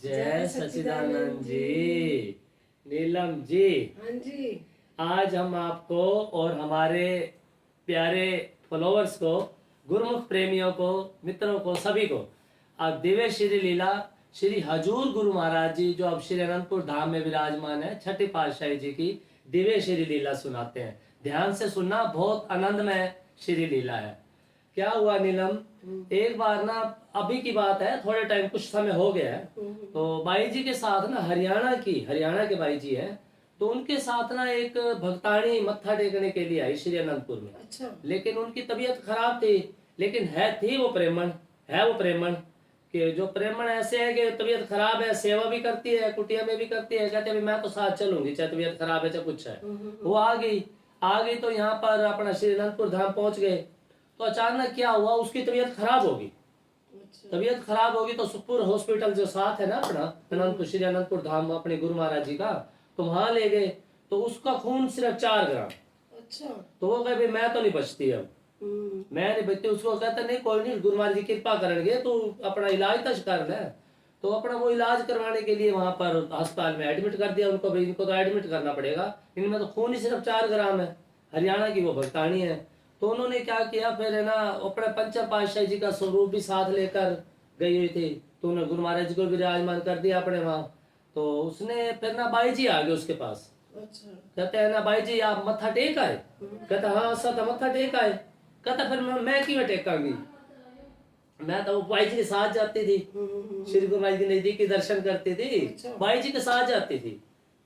जय सच्चिदानंद जी। नीलम जी, हाँ जी। आज हम आपको और हमारे प्यारे फॉलोअर्स को, गुरुमुख प्रेमियों को, मित्रों को, सभी को अब दिव्य श्री लीला श्री हजूर गुरु महाराज जी जो अब श्री अनंतपुर धाम में विराजमान है, छठी पातशाही जी की दिव्य श्री लीला सुनाते हैं। ध्यान से सुनना, बहुत आनंदमय श्री लीला है। क्या हुआ नीलम, एक बार ना, अभी की बात है, थोड़े टाइम, कुछ समय हो गया है, तो बाई जी के साथ ना हरियाणा के बाई जी है, तो उनके साथ ना एक भक्तानी मत्था टेकने के लिए आई श्री अनंतपुर में। अच्छा। लेकिन उनकी तबीयत खराब थी, लेकिन वो प्रेमण कि जो प्रेमण ऐसे है कि तबीयत खराब है, सेवा भी करती है, कुटिया में भी करती है, कहते हैं मैं तो साथ चलूंगी, चाहे तबीयत खराब है चाहे कुछ है। वो आ गई तो यहाँ पर अपना श्री अनंतपुर धाम पहुंच गए। तो अचानक क्या हुआ, उसकी तबीयत खराब होगी। तबीयत खराब होगी तो सुखपुर हॉस्पिटल जो साथ है ना अपना अनंतपुर, श्री अनंतपुर धाम अपने गुरु महाराज जी का, तो वहां ले गए। तो उसका खून सिर्फ 4 ग्राम। अच्छा। तो वो कहे भाई मैं तो नहीं बचती, अब मैं नहीं बचती। उसको कहता नहीं, कोई नहीं, गुरु महाराज जी कृपा करेंगे, तो अपना इलाज तो करना है। तो अपना वो इलाज करवाने के लिए वहां पर अस्पताल में एडमिट कर दिया उनको। भाई इनको तो एडमिट करना पड़ेगा, इनमें तो खून ही सिर्फ 4 ग्राम है। हरियाणा की वो भक्तानी है। तो उन्होंने क्या किया फिर, है ना, अपने पंचम पातशाही जी का स्वरूप भी साथ लेकर गई हुई थी। तो उन्होंने गुरु महाराज जी को विराजमान कर दिया अपने वहां। तो उसने फिर ना बाई जी आ गए उसके पास। अच्छा। कहते हैं ना बाई जी आप मत्था टेक आए? कहता हाँ सर मत्था टेक आए। कहता फिर मैं क्यों टेकांगी, मैं तो बाई जी के साथ जाती थी, श्री गुरु महाराज के नजदीकी दर्शन करती थी। अच्छा। बाई जी के साथ जाती थी।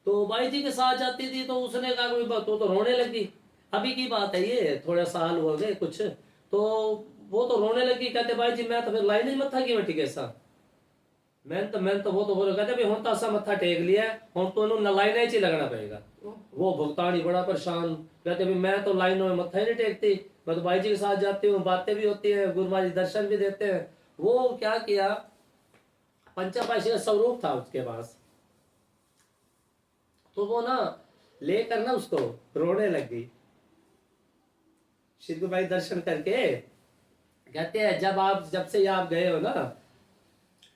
तो बाई जी के साथ जाती थी तो उसने कहा कोई बात, तो रोने लगी। अभी की बात है ये, थोड़े साल हो गए कुछ। तो वो तो रोने लगी। कहते भाई जी मैं तो फिर लाइन ही मत्था की मटी कैसा, मैं तो वो तो बोले, कहते भाई हम तो ऐसा मत्था टेक लिया, हम तो उन्होंने लाइन ही लगना पड़ेगा। वो भुगतानी बड़ा परेशान, कहते भाई मैं तो लाइनों में मत्था ही नहीं टेकती, मैं तो भाई जी के साथ जाती हूँ, बातें भी होती है, गुरु महाराज दर्शन भी देते हैं। वो क्या किया, पंचम पातशाही का स्वरूप था उसके पास, तो वो ना लेकर ना उसको रोने लगी। श्री गुरु भाई दर्शन करके कहते हैं जब से आप गए हो ना,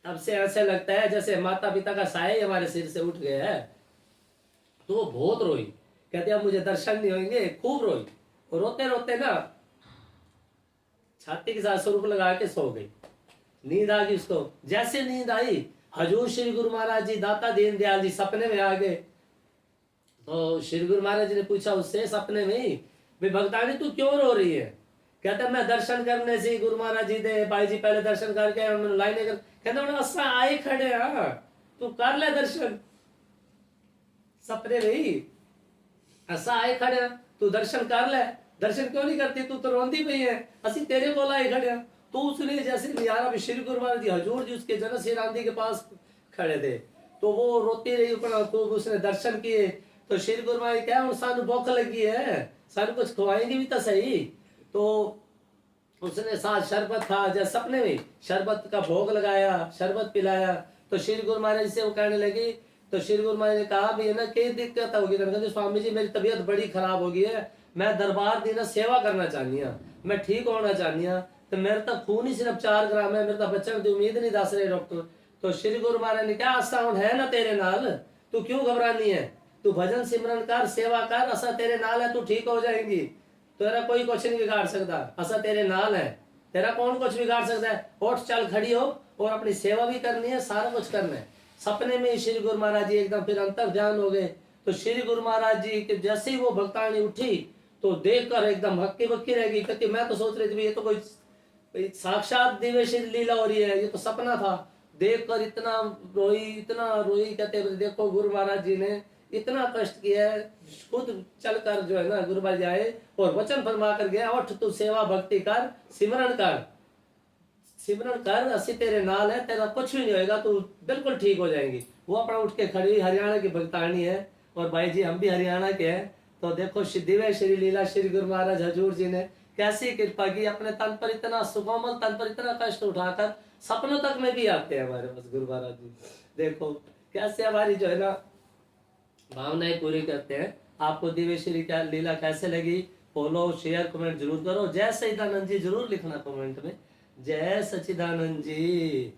तब से ऐसे लगता है जैसे माता पिता का साया ही हमारे सिर से उठ गया है। तो वो बहुत रोई। कहते अब मुझे दर्शन नहीं होंगे, खूब रोई। और रोते रोते ना छाती के साथ स्वरूप लगा के सो गई। नींद आ गई उसको। जैसे नींद आई, हजूर श्री गुरु महाराज जी दाता दीन दयाल जी सपने में आ गए। तो श्री गुरु महाराज जी ने पूछा उससे सपने में ही, भाई भक्तानी तू क्यों रो रही है? कहता मैं दर्शन करने से गुरु महाराज जी दे, भाई जी पहले दर्शन करके लाइन कर, कहता असा आए खड़े, हाँ तू कर ले दर्शन। सपने में ही असा आए खड़े, तू दर्शन कर ले। दर्शन क्यों नहीं करती, तू तो रोंदी पई है, असि तेरे को आए खड़े। तो उसने जैसे निहारा, श्री गुरु महाराज जी हजूर जी उसके जन श्री रांधी के पास खड़े थे। तो वो रोती रही, तो उसने दर्शन किए। तो श्री गुरु महाराज क्या सानू भूख लगी है, सानू कुछ खवाएंगे भी तो सही। तो उसने साथ शरबत था, जैसे सपने में शरबत का भोग लगाया, शरबत पिलाया। तो श्री गुरु महाराज से वो कहने लगी। तो श्री गुरु महाराज ने कहा भी है ना क्या दिक्कत होगी? कहते स्वामी जी मेरी तबीयत बड़ी खराब हो गई है, मैं दरबार दी ना सेवा करना चाहनी हूँ, मैं ठीक होना चाहनी हूँ। तो मेरे तो खून ही सिर्फ 4 ग्राम है, मेरे तो बच्चों की उम्मीद नहीं दस रहे डॉक्टर। तो श्री गुरु महाराज ने क्या आसान है ना तेरे नाल, तू क्यों घबरानी है, तू भजन सिमरन कर, सेवा कर, असा तेरे नाल है, तू ठीक हो जाएगी। तेरा कोई कुछ नहीं बिगाड़ सकता, असा तेरे नाल है, तेरा कौन कुछ बिगाड़ सकता है। उठ चल खड़ी हो और अपनी सेवा भी करनी है, सारा कुछ करना है। सपने में श्री गुरु महाराज जी एकदम फिर अंतर ध्यान हो गए। तो श्री गुरु महाराज जी के जैसे ही वो भक्तानी उठी तो देखकर एकदम हक्की बक्की रह गई। कहती मैं तो सोच रही थी ये तो कोई साक्षात दिव्य श्री लीला हो रही है, ये तो सपना था। देखकर इतना रोई। कहते देखो गुरु महाराज जी ने इतना कष्ट किया है, खुद चलकर जो है ना गुरु महाराज आए और वचन फरमा कर गया, उठ तू सेवा भक्ति कर, सिमरन कर, असि तेरे नाल है, तेरा कुछ भी नहीं होएगा, तू बिल्कुल ठीक हो जाएंगी। वो अपना उठ के खड़ी, हरियाणा की भक्तानी है और भाई जी हम भी हरियाणा के हैं। तो देखो दिव्य श्री लीला श्री गुरु महाराज हजूर जी ने कैसी कृपा की, अपने तन पर इतना सुकोमल तन पर इतना कष्ट उठाकर सपनों तक में भी आते हैं हमारे पास गुरु महाराज जी। देखो कैसे हमारी जो है ना भावनाएं पूरी करते हैं। आपको दिव्य श्री क्या लीला कैसे लगी, फॉलो शेयर कमेंट जरूर करो। जय सच्चिदानंद जी जरूर लिखना कमेंट में। जय सच्चिदानंद जी।